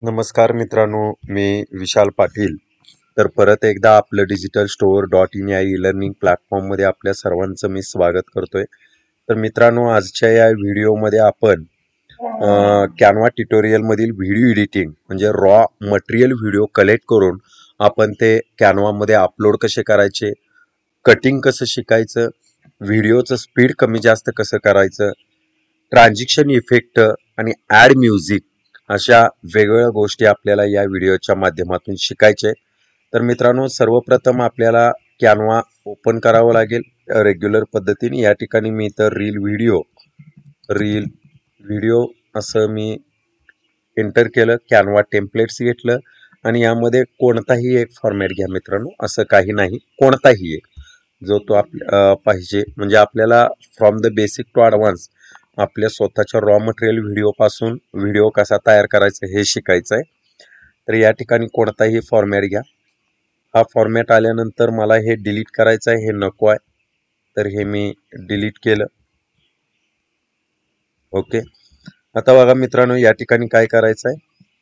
नमस्कार मित्रांनो, मी विशाल पाटील. तर परत एकदा आपलं डिजिटल स्टोअर डॉट इन या ई-लर्निंग प्लॅटफॉर्ममध्ये आपल्या सर्वांचं मी स्वागत करतोय. तर मित्रांनो, आजच्या या व्हिडिओमध्ये आपण कॅनव्हा ट्युटोरियलमधील व्हिडिओ एडिटिंग म्हणजे रॉ मटेरियल व्हिडिओ कलेक्ट करून आपण ते कॅनव्हामध्ये अपलोड कसे करायचे, कटिंग कसं शिकायचं, व्हिडिओचं स्पीड कमी जास्त कसं करायचं, ट्रान्झिशन इफेक्ट आणि ॲड म्युझिक अशा वेगवेगळ्या गोष्टी आपल्याला या व्हिडिओच्या माध्यमातून शिकायचे. तर मित्रांनो, सर्वप्रथम आपल्याला कॅनव्हा ओपन करावं लागेल रेग्युलर पद्धतीने. या ठिकाणी मी तर रील व्हिडिओ असं मी एंटर केलं, कॅनव्हा टेम्पलेट्स घेतलं आणि यामध्ये कोणताही एक फॉर्मॅट घ्या मित्रांनो, असं काही नाही, कोणताही एक जो तो पाहिजे. म्हणजे आपल्याला from the basic to advance आपल्या स्वतःच्या रॉ मटेरियल व्हिडिओपासून व्हिडिओ कसा तयार करायचा हे शिकायचं आहे. तर या ठिकाणी कोणताही फॉर्मॅट घ्या. हा फॉर्मॅट आल्यानंतर मला हे डिलीट करायचं आहे, हे नको आहे, तर हे मी डिलीट केलं. ओके. आता बघा मित्रांनो, या ठिकाणी काय करायचं आहे,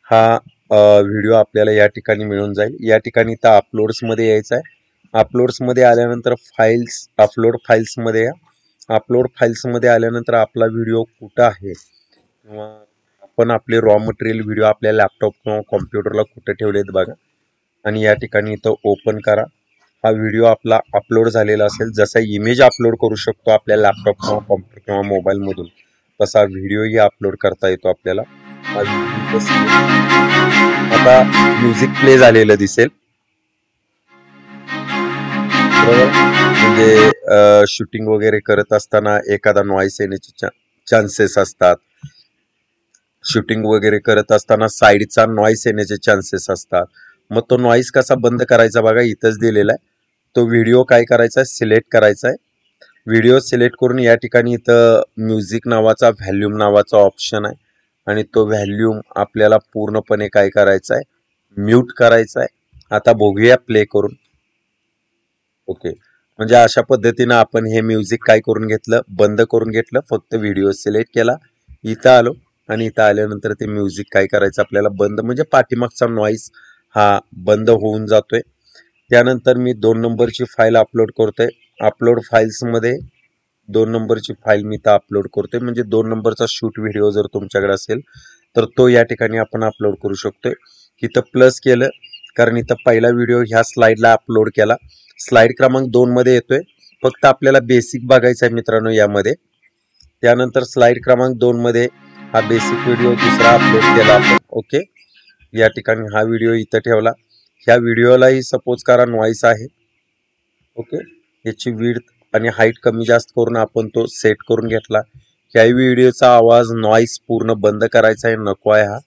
हा व्हिडिओ आपल्याला या ठिकाणी मिळून जाईल. या ठिकाणी तर अपलोड्समध्ये यायचं आहे. अपलोड्समध्ये आल्यानंतर अपलोड फाईल्समध्ये या. अपलोड फाईल्समध्ये आल्यानंतर आपला व्हिडिओ कुठं आहे किंवा आपण आपले रॉ मटेरियल व्हिडिओ आपल्या लॅपटॉप किंवा कॉम्प्युटरला कुठे ठेवलेत बघा आणि या ठिकाणी इथं ओपन करा. हा व्हिडिओ आपला अपलोड झालेला असेल. जसा इमेज अपलोड करू शकतो आपल्या लॅपटॉप किंवा कॉम्प्युटर किंवा मोबाईलमधून, तसा व्हिडिओही अपलोड करता येतो आपल्याला. हा आता म्युझिक प्ले झालेलं दिसेल बरोबर. म्हणजे शूटिंग वगैरे करत असताना एखादा नॉईस येण्याचे चान्सेस असतात. शूटिंग वगैरे करत असताना साईडचा नॉईस येण्याचे चान्सेस असतात. मग तो नॉईस कसा बंद करायचा बघा, इथंच दिलेला आहे. तो व्हिडिओ काय करायचा आहे, सिलेक्ट करायचा आहे. व्हिडिओ सिलेक्ट करून या ठिकाणी इथं म्युझिक नावाचा व्हॅल्यूम नावाचा ऑप्शन आहे आणि तो व्हॅल्यूम आपल्याला पूर्णपणे काय करायचा आहे, म्यूट करायचा आहे. आता बघूया प्ले करून. ओके. म्हणजे अशा पद्धतीनं आपण हे म्युझिक काय करून घेतलं, बंद करून घेतलं. फक्त व्हिडिओ सिलेक्ट केला, इथं आलो आणि इथं आल्यानंतर ते म्युझिक काय करायचं आपल्याला बंद, म्हणजे पाठीमागचा नॉईस हा बंद होऊन जातोय. त्यानंतर मी 2 नंबरची फाईल अपलोड करतोय. अपलोड फाईल्समध्ये 2 नंबरची फाईल मी इथं अपलोड करतोय. म्हणजे 2 नंबरचा शूट व्हिडिओ जर तुमच्याकडे असेल तर तो या ठिकाणी आपण अपलोड करू शकतोय. इथं प्लस केलं कारण इथं पहिला व्हिडिओ ह्या स्लाईडला अपलोड केला. स्लाईड क्रमांक 2 मध्ये येतोय. फक्त आपल्याला बेसिक बघायचं आहे मित्रांनो यामध्ये. त्यानंतर स्लाईड क्रमांक 2 मध्ये हा बेसिक व्हिडिओ दुसरा अपलोड केला आपण. ओके. या ठिकाणी हा व्हिडिओ इथं ठेवला. ह्या व्हिडिओलाही सपोज करा नॉईस आहे. ओके. याची विड्थ आणि हाईट कमी जास्त करून आपण तो सेट करून घेतला. ह्या व्हिडिओचा आवाज नॉईस पूर्ण बंद करायचा आहे, नको आहे हा.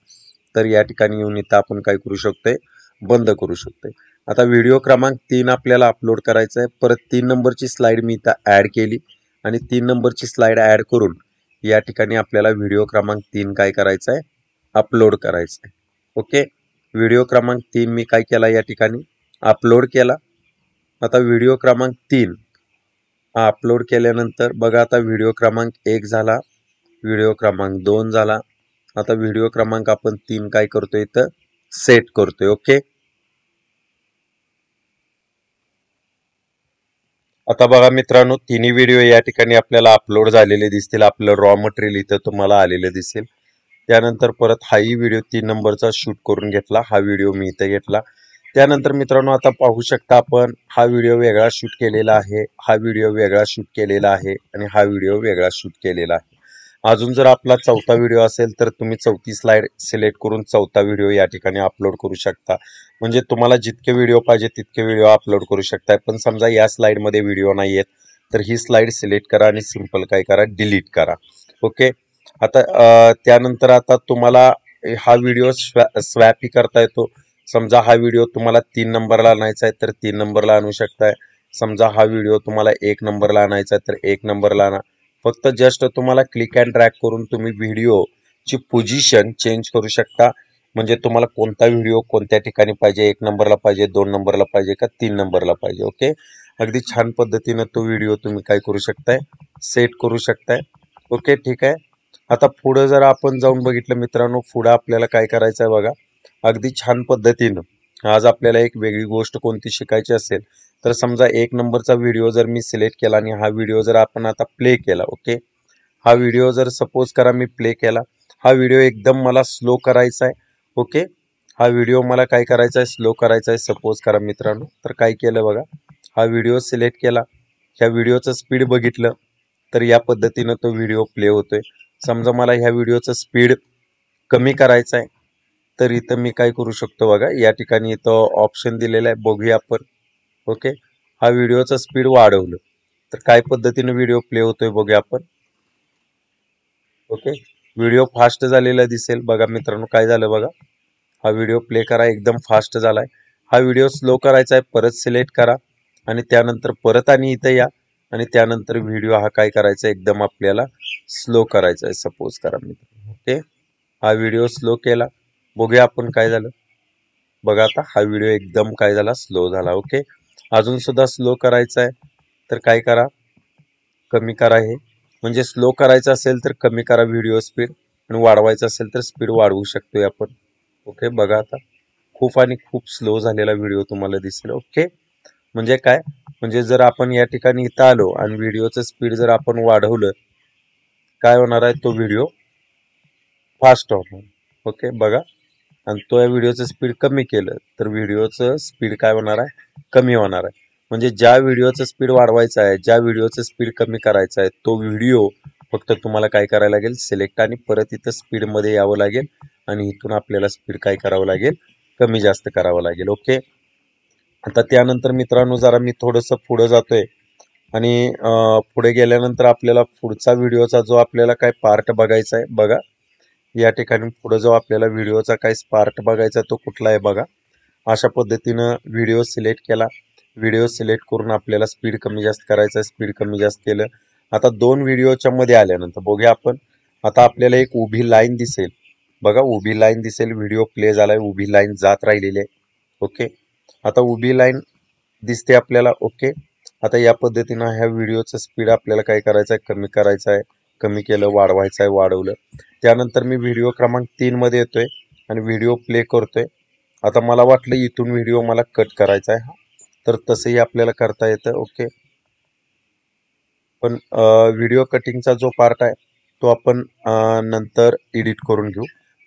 तर या ठिकाणी येऊन इथं आपण काय करू शकतोय, बंद करू शकतोय. आता व्हिडिओ क्रमांक 3 आपल्याला अपलोड करायचा आहे. परत 3 नंबरची स्लाईड मी इथं ॲड केली आणि 3 नंबरची स्लाईड ॲड करून या ठिकाणी आपल्याला व्हिडिओ क्रमांक 3 काय करायचा आहे, अपलोड करायचा आहे. ओके. व्हिडिओ क्रमांक 3 मी काय केला, या ठिकाणी अपलोड केला. आता व्हिडिओ क्रमांक 3 हा अपलोड केल्यानंतर बघा, आता व्हिडिओ क्रमांक 1 झाला, व्हिडिओ क्रमांक 2 झाला. आता व्हिडिओ क्रमांक आपण 3 काय करतोय, इथं सेट करतोय. ओके. आता बघा मित्रांनो, तिन्ही व्हिडिओ या ठिकाणी आपल्याला अपलोड झालेले दिसतील. आपलं रॉ मटेरियल इथं तुम्हाला आलेलं दिसेल. त्यानंतर परत हाही व्हिडिओ 3 नंबरचा शूट करून घेतला. हा व्हिडिओ मी इथं घेतला. त्यानंतर मित्रांनो, आता पाहू शकता आपण हा व्हिडिओ वेगळा शूट केलेला आहे, हा व्हिडिओ वेगळा शूट केलेला आहे आणि हा व्हिडिओ वेगळा शूट केलेला आहे. अजून जर आपला चौथा व्हिडिओ असेल तर तुम्ही चौथी स्लाइड सिलेक्ट करून चौथा व्हिडिओ या ठिकाणी अपलोड करू शकता. म्हणजे तुम्हाला जितके व्हिडिओ पाहिजे तितके व्हिडिओ अपलोड करू शकता. पण समजा या स्लाइडमध्ये व्हिडिओ नाही आहेत तर ही स्लाइड सिलेक्ट करा आणि सिंपल काय करा, डिलीट करा. ओके. आता त्यानंतर आता तुम्हाला हा व्हिडिओ स्वॅपही करता येतो. समजा हा व्हिडिओ तुम्हाला 3 नंबरला आणायचा आहे तर 3 नंबरला आणू शकताय. समजा हा व्हिडिओ तुम्हाला 1 नंबरला आणायचा आहे तर 1 नंबरला आणा. फक्त जस्ट तुम्हाला क्लिक अँड ड्रॅग करून तुम्ही व्हिडिओची पोझिशन चेंज करू शकता. म्हणजे तुम्हाला कोणता व्हिडिओ कोणत्या ठिकाणी पाहिजे, 1 नंबरला पाहिजे, 2 नंबरला पाहिजे का 3 नंबरला पाहिजे. ओके. अगदी छान पद्धतीनं तो व्हिडिओ तुम्ही काय करू शकताय, सेट करू शकताय. ओके. ठीक आहे. आता पुढं जर आपण जाऊन बघितलं मित्रांनो, पुढं आपल्याला काय करायचं आहे बघा, अगदी छान पद्धतीनं आज आपल्याला एक वेगळी गोष्ट कोणती शिकायची असेल तर समजा 1 नंबरचा व्हिडिओ जर मी सिलेक्ट केला आणि हा व्हिडिओ जर आपण आता प्ले केला, ओके, हा व्हिडिओ जर सपोज करा मी प्ले केला, हा व्हिडिओ एकदम मला स्लो करायचा आहे, ओके, हा व्हिडिओ मला काय करायचा आहे, स्लो करायचा आहे सपोज करा मित्रांनो. तर काय केलं बघा, हा व्हिडिओ सिलेक्ट केला, ह्या व्हिडिओचं स्पीड बघितलं तर या पद्धतीनं तो व्हिडिओ प्ले होतोय. समजा मला ह्या व्हिडिओचं स्पीड कमी करायचं आहे तर इथं मी काय करू शकतो बघा, या ठिकाणी इथं ऑप्शन दिलेलं आहे, बघूया आपण, ओके. हा व्हिडिओचं स्पीड वाढवलं तर काय पद्धतीने व्हिडिओ प्ले होतोय बघूया आपण, ओके. व्हिडिओ फास्ट झालेला दिसेल बघा मित्रांनो, काय झालं बघा, हा व्हिडिओ प्ले करा, एकदम फास्ट झालाय. हा व्हिडिओ स्लो करायचा आहे, परत सिलेक्ट करा आणि त्यानंतर परत आणि इथं या आणि त्यानंतर व्हिडिओ हा काय करायचा आहे, एकदम आपल्याला स्लो करायचा आहे सपोज करा मित्रांनो, ओके. हा व्हिडिओ स्लो केला, बघूया आपण काय झालं बघा. आता हा व्हिडिओ एकदम काय झाला, स्लो झाला, ओके. अजून सुद्धा स्लो करायचा आहे तर काय करा, कमी करा. हे म्हणजे स्लो करायचं असेल तर कमी करा व्हिडिओ स्पीड आणि वाढवायचं असेल तर स्पीड वाढवू शकतोय आपण, ओके. बघा आता खूप आणि खूप स्लो झालेला व्हिडिओ तुम्हाला दिसेल, ओके. म्हणजे काय, म्हणजे जर आपण या ठिकाणी इथं आलो आणि व्हिडिओचं स्पीड जर आपण वाढवलं काय होणार आहे, तो व्हिडिओ फास्ट होणार, ओके. बघा, आणि तो या व्हिडिओचं स्पीड कमी केलं तर व्हिडिओचं स्पीड काय होणार आहे, कमी होणार आहे. म्हणजे ज्या व्हिडिओचं स्पीड वाढवायचं आहे, ज्या व्हिडिओचं स्पीड कमी करायचं आहे, तो व्हिडिओ फक्त तुम्हाला काय करायला लागेल, सिलेक्ट आणि परत इथं स्पीडमध्ये यावं लागेल आणि इथून आपल्याला स्पीड काय करावं लागेल, कमी जास्त करावं लागेल, ओके. आता त्यानंतर मित्रांनो जरा मी थोडंसं पुढं जातोय आणि पुढे गेल्यानंतर आपल्याला पुढचा व्हिडिओचा जो आपल्याला काय पार्ट बघायचा आहे बघा, या ठिकाणी पुढे जो आपल्याला व्हिडिओचा काय पार्ट बघायचा तो कुठला आहे बघा. अशा पद्धतीनं व्हिडिओ सिलेक्ट केला, व्हिडिओ सिलेक्ट करून आपल्याला स्पीड कमी जास्त करायचं आहे, स्पीड कमी जास्त केलं. आता 2 व्हिडिओच्या मध्ये आल्यानंतर बघूया आपण, आता आपल्याला एक उभी लाईन दिसेल बघा, उभी लाईन दिसेल, व्हिडिओ प्ले झालाय, उभी लाईन जात राहिलेली आहे, ओके. आता उभी लाईन दिसते आपल्याला, ओके. आता या पद्धतीनं ह्या व्हिडिओचं स्पीड आपल्याला काय करायचं आहे, कमी करायचं आहे, कमी केलं, वाढवायचं आहे, वाढवलं. त्यानंतर मी व्हिडिओ क्रमांक 3 मध्ये येतोय आणि व्हिडिओ प्ले करतोय. आता मला वाटलं इथून व्हिडिओ मला कट करायचा आहे, तर तसंही आपल्याला करता येतं, ओके. पण व्हिडिओ कटिंगचा जो पार्ट आहे तो आपण नंतर एडिट करून घेऊ.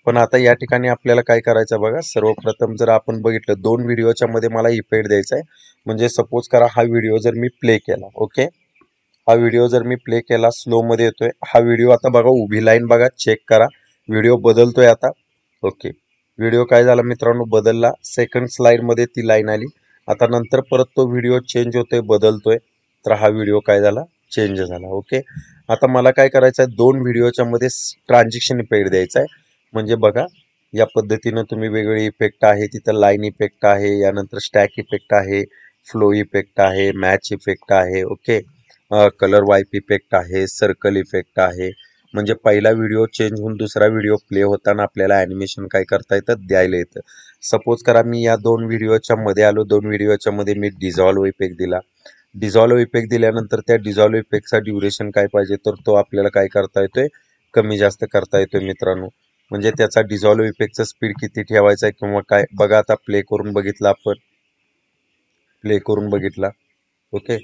पण आता या ठिकाणी आपल्याला काय करायचं बघा, सर्वप्रथम जर आपण बघितलं 2 व्हिडिओच्या मध्ये मला इफेक्ट द्यायचा आहे. म्हणजे सपोज करा हा व्हिडिओ जर मी प्ले केला, ओके, हा व्हिडिओ जर मी प्ले केला, स्लो मध्ये येतोय हा व्हिडिओ. आता बघा उभी लाईन बघा, चेक करा, व्हिडिओ बदलतोय आता, ओके. व्हिडिओ काय झाला मित्रांनो, बदलला, सेकंड स्लाइड मध्ये ती लाईन आली. आता नंतर परत तो व्हिडिओ चेंज होतोय, बदलतोय, तर हा व्हिडिओ काय झाला, चेंज झाला, ओके. आता मला काय करायचं आहे, 2 व्हिडिओच्या मध्ये ट्रान्झिशन इफेक्ट द्यायचा आहे. म्हणजे बघा या पद्धतीनं तुम्ही वेगवेगळे इफेक्ट आहे, तिथं लाईन इफेक्ट आहे, यानंतर स्टॅक इफेक्ट आहे, फ्लो इफेक्ट आहे, मॅच इफेक्ट आहे, ओके, कलर वाईप इफेक्ट आहे, सर्कल इफेक्ट आहे. म्हणजे पहिला व्हिडिओ चेंज होऊन दुसरा व्हिडिओ प्ले होताना आपल्याला ॲनिमेशन काय करता येतं, द्यायला येतं. सपोज करा मी या 2 व्हिडिओच्या मध्ये आलो, 2 व्हिडिओच्या मध्ये मी डिझॉल्व्ह इफेक्ट दिला. डिझॉल्व्ह इफेक्ट दिल्यानंतर त्या डिझॉल्व्ह इफेक्टचा ड्युरेशन काय पाहिजे, तर तो आपल्याला काय करता येतोय, कमी जास्त करता येतोय मित्रांनो. म्हणजे त्याचा डिझॉल्व्ह इफेक्टचा स्पीड किती ठेवायचा आहे किंवा काय बघा. आता प्ले करून बघितला आपण, प्ले करून बघितला, ओके.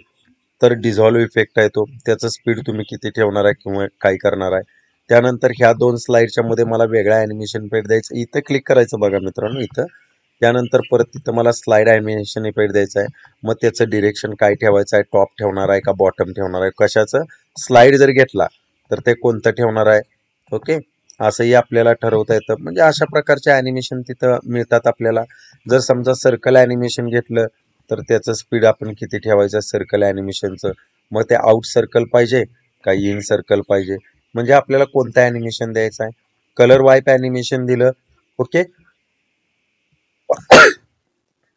तर डिझॉल्व्ह इफेक्ट आहे तो, त्याचा स्पीड तुम्ही किती ठेवणार आहे किंवा काय करणार आहे. त्यानंतर ह्या 2 स्लाइडच्या मध्ये मला वेगळा ॲनिमेशन इफेक्ट द्यायचं, इथं क्लिक करायचं बघा मित्रांनो, इथं. त्यानंतर परत तिथं मला स्लाइड ॲनिमेशन इफेक्ट द्यायचा आहे. मग त्याचं डिरेक्शन काय ठेवायचं आहे, टॉप ठेवणार आहे का बॉटम ठेवणार आहे, कशाचं स्लाइड जर घेतला तर ते कोणतं ठेवणार आहे, ओके. असंही आपल्याला ठरवता येतं. म्हणजे अशा प्रकारचे ॲनिमेशन तिथं मिळतात आपल्याला. जर समजा सर्कल ॲनिमेशन घेतलं तर त्याचं स्पीड आपण किती ठेवायचं सर्कल ॲनिमेशनचं. मग ते आउट सर्कल पाहिजे का इन सर्कल पाहिजे, म्हणजे आपल्याला कोणतं ॲनिमेशन द्यायचं आहे. कलर वाईप ॲनिमेशन दिलं, ओके.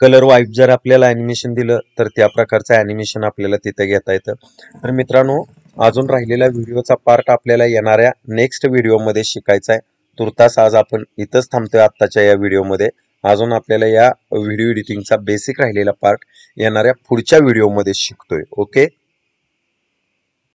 कलर वाईप जर आपल्याला ॲनिमेशन दिलं तर त्या प्रकारचं ॲनिमेशन आपल्याला तिथे घेता येतं. तर मित्रांनो अजून राहिलेला व्हिडिओचा पार्ट आपल्याला येणाऱ्या नेक्स्ट व्हिडिओमध्ये शिकायचा आहे. तुर्तास आज आपण इथंच थांबतोय आत्ताच्या या व्हिडिओमध्ये. अजून आपल्याला या व्हिडिओ एडिटिंगचा बेसिक राहिलेला पार्ट येणाऱ्या पुढच्या व्हिडिओमध्ये शिकतोय, ओके.